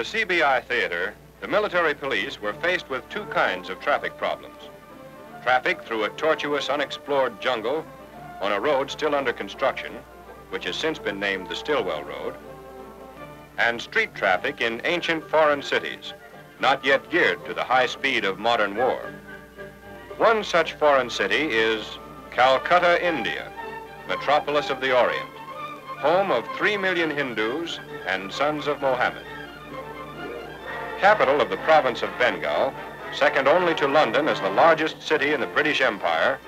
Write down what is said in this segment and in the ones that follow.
the CBI theater, the military police were faced with two kinds of traffic problems. Traffic through a tortuous, unexplored jungle on a road still under construction, which has since been named the Stillwell Road, and street traffic in ancient foreign cities, not yet geared to the high speed of modern war. One such foreign city is Calcutta, India, metropolis of the Orient, home of 3 million Hindus and sons of Mohammed. Capital of the province of Bengal, second only to London as the largest city in the British Empire,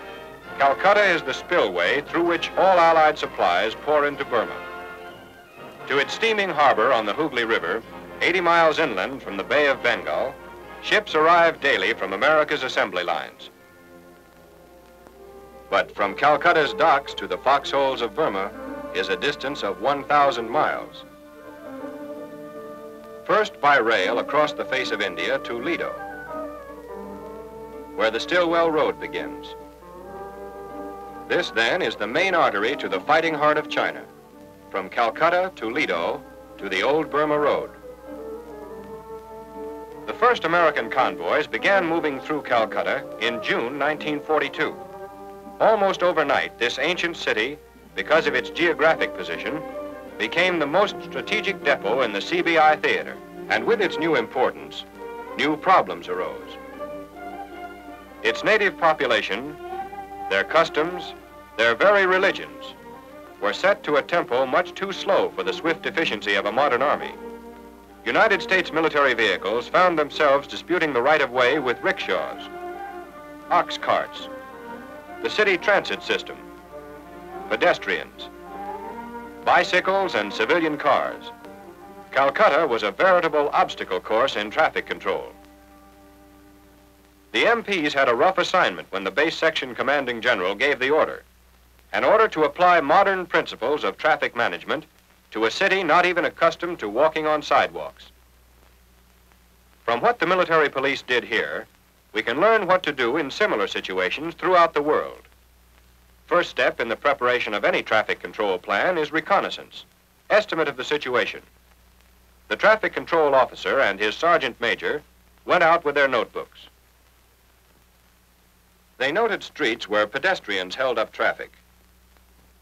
Calcutta is the spillway through which all Allied supplies pour into Burma. To its steaming harbor on the Hooghly River, 80 miles inland from the Bay of Bengal, ships arrive daily from America's assembly lines. But from Calcutta's docks to the foxholes of Burma is a distance of 1,000 miles. First by rail across the face of India to Lido, where the Stillwell Road begins. This, then, is the main artery to the fighting heart of China, from Calcutta to Lido to the old Burma Road. The first American convoys began moving through Calcutta in June 1942. Almost overnight, this ancient city, because of its geographic position, became the most strategic depot in the CBI theater. And with its new importance, new problems arose. Its native population, their customs, their very religions, were set to a tempo much too slow for the swift efficiency of a modern army. United States military vehicles found themselves disputing the right-of-way with rickshaws, ox carts, the city transit system, pedestrians, bicycles, and civilian cars. Calcutta was a veritable obstacle course in traffic control. The MPs had a rough assignment when the base section commanding general gave the order, an order to apply modern principles of traffic management to a city not even accustomed to walking on sidewalks. From what the military police did here, we can learn what to do in similar situations throughout the world. First step in the preparation of any traffic control plan is reconnaissance, estimate of the situation. The traffic control officer and his sergeant major went out with their notebooks. They noted streets where pedestrians held up traffic.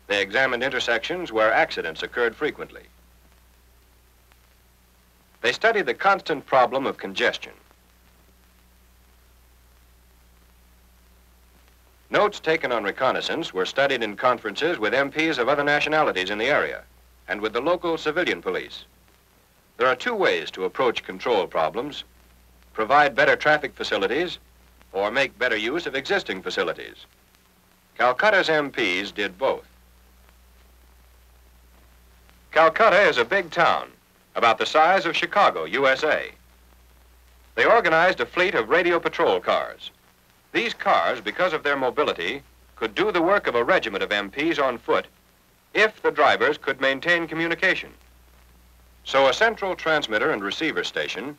They examined intersections where accidents occurred frequently. They studied the constant problem of congestion. Notes taken on reconnaissance were studied in conferences with MPs of other nationalities in the area and with the local civilian police. There are two ways to approach control problems: provide better traffic facilities or make better use of existing facilities. Calcutta's MPs did both. Calcutta is a big town, about the size of Chicago, USA. They organized a fleet of radio patrol cars. These cars, because of their mobility, could do the work of a regiment of MPs on foot if the drivers could maintain communication. So a central transmitter and receiver station,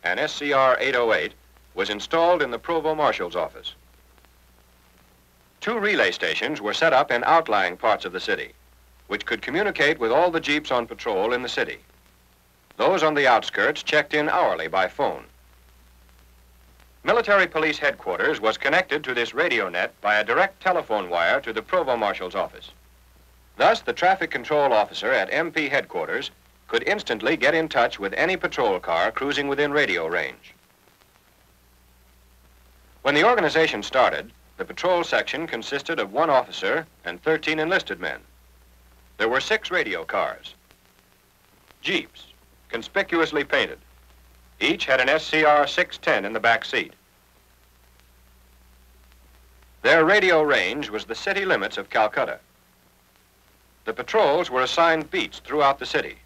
an SCR 808, was installed in the Provost Marshal's office. Two relay stations were set up in outlying parts of the city, which could communicate with all the jeeps on patrol in the city. Those on the outskirts checked in hourly by phone. Military Police Headquarters was connected to this radio net by a direct telephone wire to the Provost Marshal's office. Thus, the traffic control officer at MP Headquarters could instantly get in touch with any patrol car cruising within radio range. When the organization started, the patrol section consisted of 1 officer and 13 enlisted men. There were 6 radio cars, jeeps, conspicuously painted. Each had an SCR 610 in the back seat. Their radio range was the city limits of Calcutta. The patrols were assigned beats throughout the city.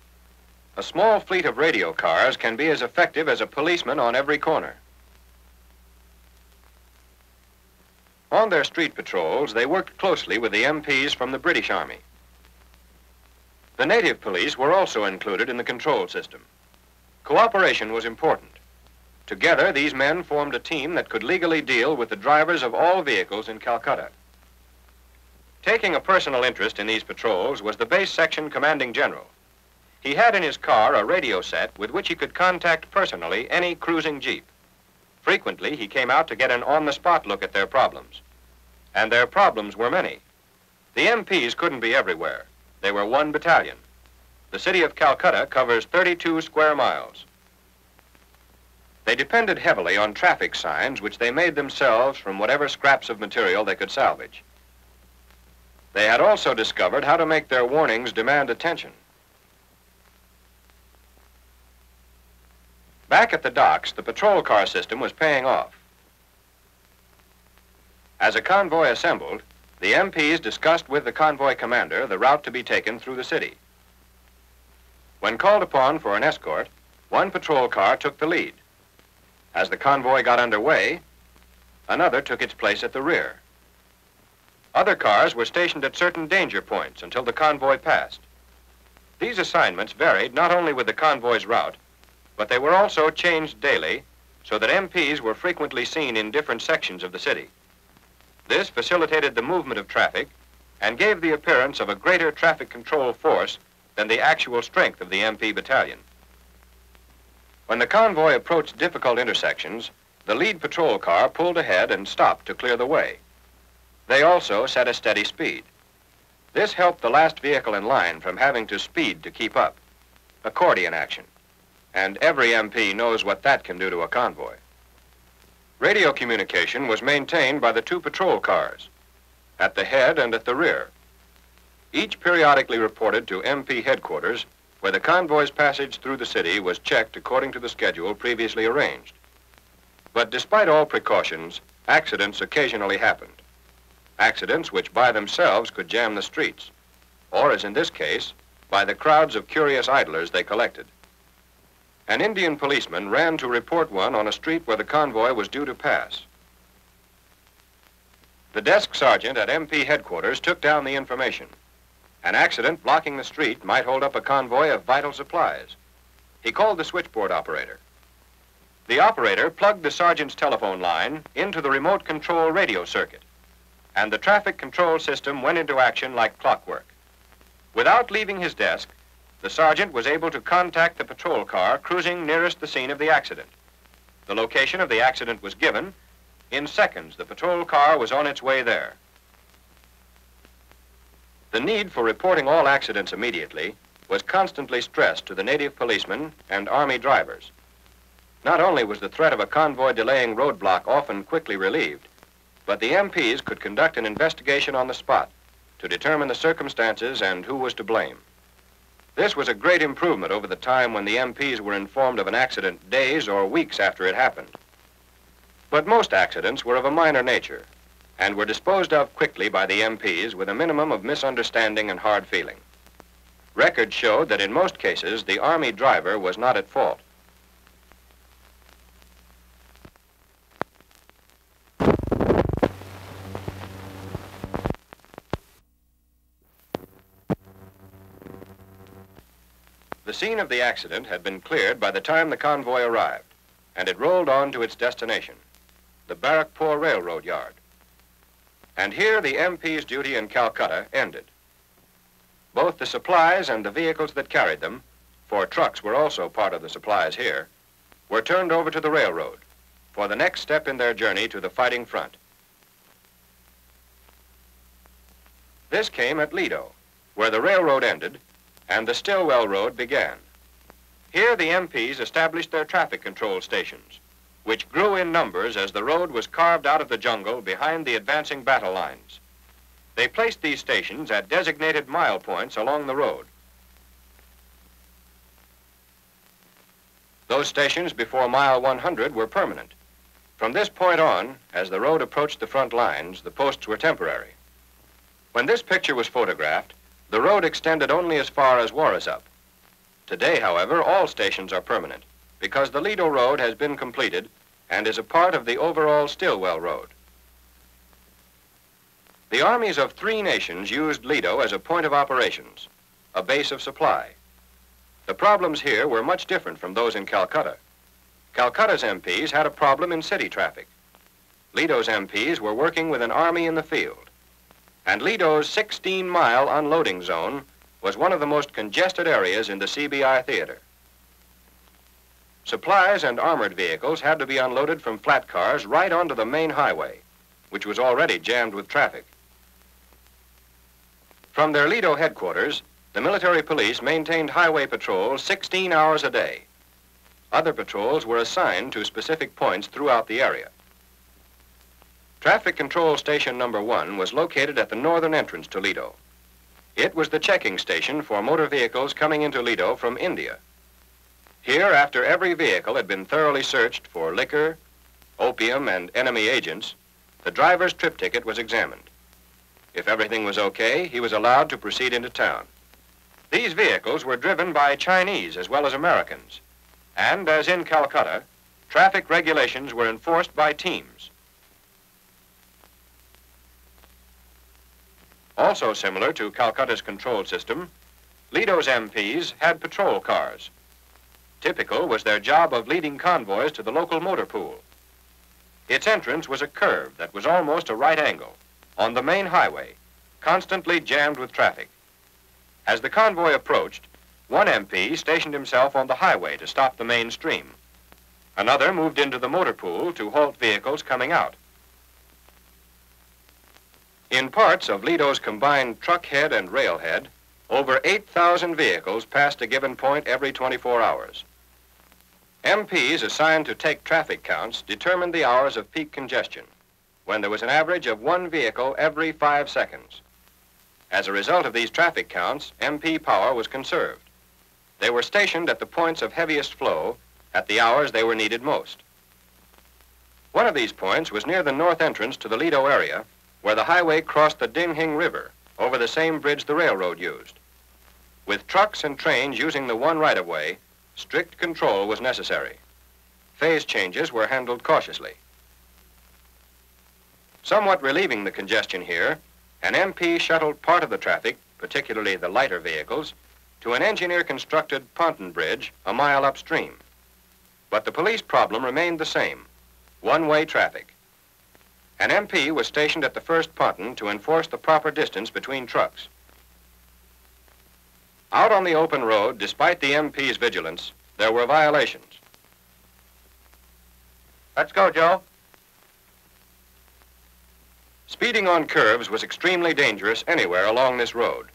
A small fleet of radio cars can be as effective as a policeman on every corner. On their street patrols, they worked closely with the MPs from the British Army. The native police were also included in the control system. Cooperation was important. Together, these men formed a team that could legally deal with the drivers of all vehicles in Calcutta. Taking a personal interest in these patrols was the base section commanding general. He had in his car a radio set with which he could contact personally any cruising jeep. Frequently, he came out to get an on-the-spot look at their problems. And their problems were many. The MPs couldn't be everywhere. They were one battalion. The city of Calcutta covers 32 square miles. They depended heavily on traffic signs, which they made themselves from whatever scraps of material they could salvage. They had also discovered how to make their warnings demand attention. Back at the docks, the patrol car system was paying off. As a convoy assembled, the MPs discussed with the convoy commander the route to be taken through the city. When called upon for an escort, one patrol car took the lead. As the convoy got underway, another took its place at the rear. Other cars were stationed at certain danger points until the convoy passed. These assignments varied not only with the convoy's route, but they were also changed daily so that MPs were frequently seen in different sections of the city. This facilitated the movement of traffic and gave the appearance of a greater traffic control force than the actual strength of the MP battalion. When the convoy approached difficult intersections, the lead patrol car pulled ahead and stopped to clear the way. They also set a steady speed. This helped the last vehicle in line from having to speed to keep up. Accordion action. And every MP knows what that can do to a convoy. Radio communication was maintained by the two patrol cars, at the head and at the rear. Each periodically reported to MP headquarters, where the convoy's passage through the city was checked according to the schedule previously arranged. But despite all precautions, accidents occasionally happened. Accidents which by themselves could jam the streets, or as in this case, by the crowds of curious idlers they collected. An Indian policeman ran to report one on a street where the convoy was due to pass. The desk sergeant at MP headquarters took down the information. An accident blocking the street might hold up a convoy of vital supplies. He called the switchboard operator. The operator plugged the sergeant's telephone line into the remote control radio circuit, and the traffic control system went into action like clockwork. Without leaving his desk, the sergeant was able to contact the patrol car cruising nearest the scene of the accident. The location of the accident was given. In seconds, the patrol car was on its way there. The need for reporting all accidents immediately was constantly stressed to the native policemen and Army drivers. Not only was the threat of a convoy delaying roadblock often quickly relieved, but the MPs could conduct an investigation on the spot to determine the circumstances and who was to blame. This was a great improvement over the time when the MPs were informed of an accident days or weeks after it happened. But most accidents were of a minor nature and were disposed of quickly by the MPs with a minimum of misunderstanding and hard feeling. Records showed that in most cases, the Army driver was not at fault. The scene of the accident had been cleared by the time the convoy arrived, and it rolled on to its destination, the Barrackpore Railroad Yard. And here the MP's duty in Calcutta ended. Both the supplies and the vehicles that carried them, for trucks were also part of the supplies here, were turned over to the railroad for the next step in their journey to the fighting front. This came at Lido, where the railroad ended and the Stillwell Road began. Here the MPs established their traffic control stations, which grew in numbers as the road was carved out of the jungle behind the advancing battle lines. They placed these stations at designated mile points along the road. Those stations before mile 100 were permanent. From this point on, as the road approached the front lines, the posts were temporary. When this picture was photographed, the road extended only as far as Warrasup. Today, however, all stations are permanent because the Lido Road has been completed and is a part of the overall Stillwell Road. The armies of 3 nations used Lido as a point of operations, a base of supply. The problems here were much different from those in Calcutta. Calcutta's MPs had a problem in city traffic. Lido's MPs were working with an army in the field. And Lido's 16-mile unloading zone was one of the most congested areas in the CBI theater. Supplies and armored vehicles had to be unloaded from flat cars right onto the main highway, which was already jammed with traffic. From their Lido headquarters, the military police maintained highway patrols 16 hours a day. Other patrols were assigned to specific points throughout the area. Traffic Control Station number 1 was located at the northern entrance to Lido. It was the checking station for motor vehicles coming into Lido from India. Here, after every vehicle had been thoroughly searched for liquor, opium, and enemy agents, the driver's trip ticket was examined. If everything was okay, he was allowed to proceed into town. These vehicles were driven by Chinese as well as Americans, and as in Calcutta, traffic regulations were enforced by teams. Also similar to Calcutta's control system, Lido's MPs had patrol cars. Typical was their job of leading convoys to the local motor pool. Its entrance was a curve that was almost a right angle on the main highway, constantly jammed with traffic. As the convoy approached, one MP stationed himself on the highway to stop the main stream. Another moved into the motor pool to halt vehicles coming out. In parts of Lido's combined truck head and rail head, over 8,000 vehicles passed a given point every 24 hours. MPs assigned to take traffic counts determined the hours of peak congestion, when there was an average of one vehicle every 5 seconds. As a result of these traffic counts, MP power was conserved. They were stationed at the points of heaviest flow at the hours they were needed most. One of these points was near the north entrance to the Lido area, where the highway crossed the Dinghing River over the same bridge the railroad used. With trucks and trains using the one right-of-way, strict control was necessary. Phase changes were handled cautiously. Somewhat relieving the congestion here, an MP shuttled part of the traffic, particularly the lighter vehicles, to an engineer-constructed ponton bridge a mile upstream. But the police problem remained the same, one-way traffic. An MP was stationed at the first ponton to enforce the proper distance between trucks. Out on the open road, despite the MP's vigilance, there were violations. Let's go, Joe. Speeding on curves was extremely dangerous anywhere along this road.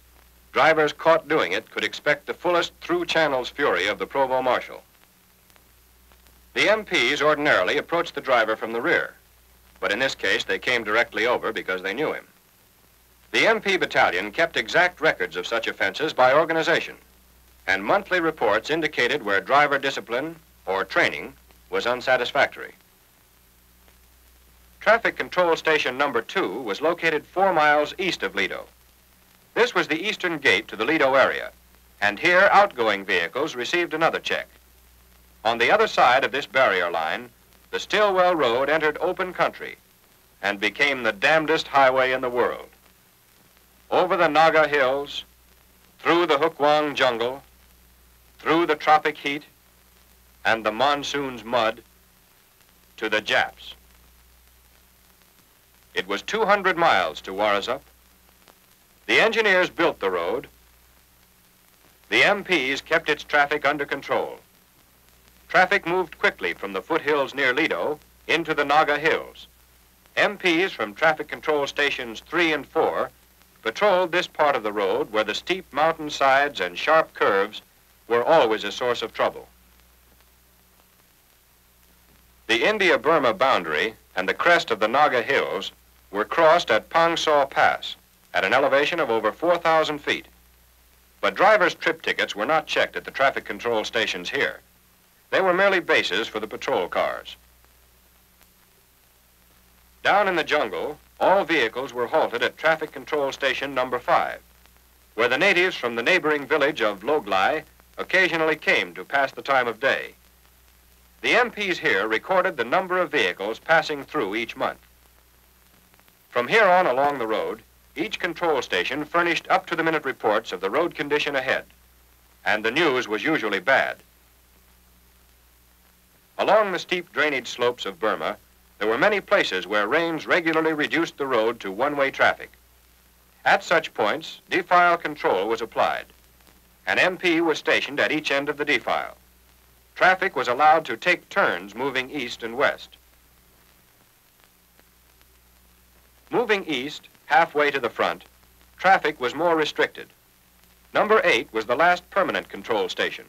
Drivers caught doing it could expect the fullest through-channels fury of the Provost Marshal. The MPs ordinarily approached the driver from the rear, but in this case they came directly over because they knew him. The MP battalion kept exact records of such offenses by organization, and monthly reports indicated where driver discipline or training was unsatisfactory. Traffic Control Station number 2 was located 4 miles east of Lido. This was the eastern gate to the Lido area, and here outgoing vehicles received another check. On the other side of this barrier line, the Stillwell Road entered open country and became the damnedest highway in the world. Over the Naga Hills, through the Hukwang jungle, through the tropic heat and the monsoon's mud, to the Japs. It was 200 miles to Warasup. The engineers built the road. The MPs kept its traffic under control. Traffic moved quickly from the foothills near Lido into the Naga Hills. MPs from Traffic Control Stations 3 and 4 patrolled this part of the road where the steep mountain sides and sharp curves were always a source of trouble. The India-Burma boundary and the crest of the Naga Hills were crossed at Pangsaw Pass at an elevation of over 4,000 feet. But drivers' trip tickets were not checked at the traffic control stations here. They were merely bases for the patrol cars. Down in the jungle, all vehicles were halted at Traffic Control Station number 5, where the natives from the neighboring village of Loglai occasionally came to pass the time of day. The MPs here recorded the number of vehicles passing through each month. From here on along the road, each control station furnished up-to-the-minute reports of the road condition ahead, and the news was usually bad. Along the steep drainage slopes of Burma, there were many places where rains regularly reduced the road to one-way traffic. At such points, defile control was applied. An MP was stationed at each end of the defile. Traffic was allowed to take turns moving east and west. Moving east, halfway to the front, traffic was more restricted. Number 8 was the last permanent control station.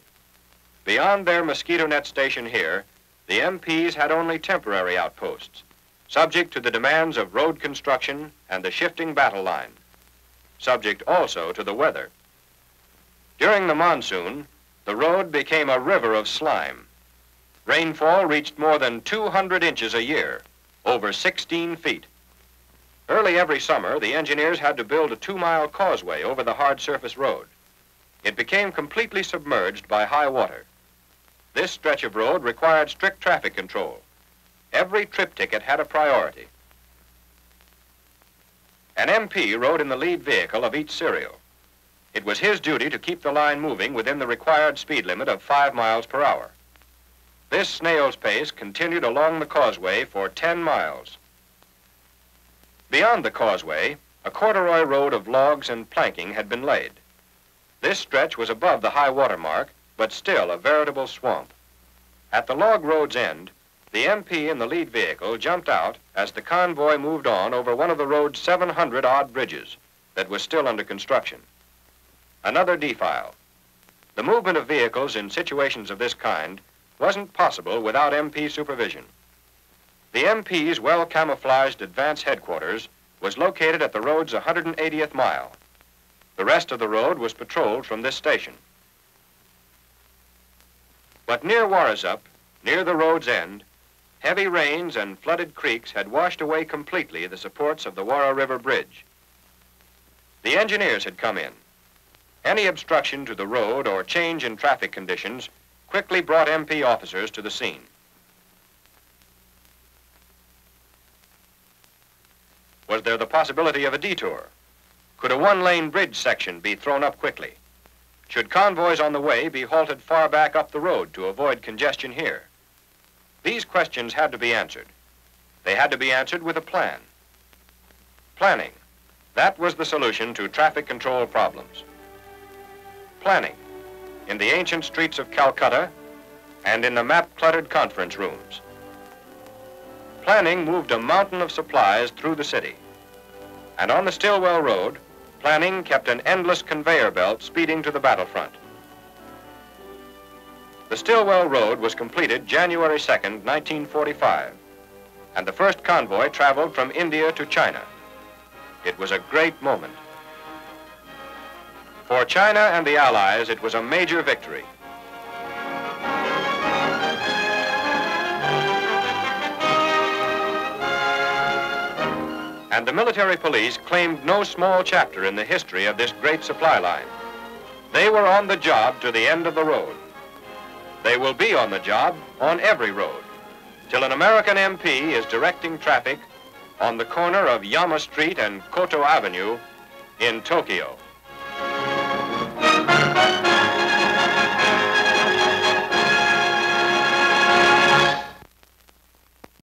Beyond their mosquito net station here, the MPs had only temporary outposts, subject to the demands of road construction and the shifting battle line, subject also to the weather. During the monsoon, the road became a river of slime. Rainfall reached more than 200 inches a year, over 16 feet. Early every summer, the engineers had to build a 2-mile causeway over the hard surface road. It became completely submerged by high water. This stretch of road required strict traffic control. Every trip ticket had a priority. An MP rode in the lead vehicle of each serial. It was his duty to keep the line moving within the required speed limit of 5 miles per hour. This snail's pace continued along the causeway for 10 miles. Beyond the causeway, a corduroy road of logs and planking had been laid. This stretch was above the high water mark, but still a veritable swamp. At the log road's end, the MP in the lead vehicle jumped out as the convoy moved on over one of the road's 700-odd bridges that was still under construction. Another defile. The movement of vehicles in situations of this kind wasn't possible without MP supervision. The MP's well-camouflaged advance headquarters was located at the road's 180th mile. The rest of the road was patrolled from this station. But near Warasup, near the road's end, heavy rains and flooded creeks had washed away completely the supports of the Warra River Bridge. The engineers had come in. Any obstruction to the road or change in traffic conditions quickly brought MP officers to the scene. Was there the possibility of a detour? Could a one-lane bridge section be thrown up quickly? Should convoys on the way be halted far back up the road to avoid congestion here? These questions had to be answered. They had to be answered with a plan. Planning. That was the solution to traffic control problems. Planning. In the ancient streets of Calcutta and in the map-cluttered conference rooms. Planning moved a mountain of supplies through the city. And on the Stillwell Road, planning kept an endless conveyor belt speeding to the battlefront. The Stillwell Road was completed January 2nd, 1945, and the first convoy traveled from India to China. It was a great moment. For China and the Allies, it was a major victory. And the military police claimed no small chapter in the history of this great supply line. They were on the job to the end of the road. They will be on the job on every road, till an American MP is directing traffic on the corner of Yama Street and Koto Avenue in Tokyo.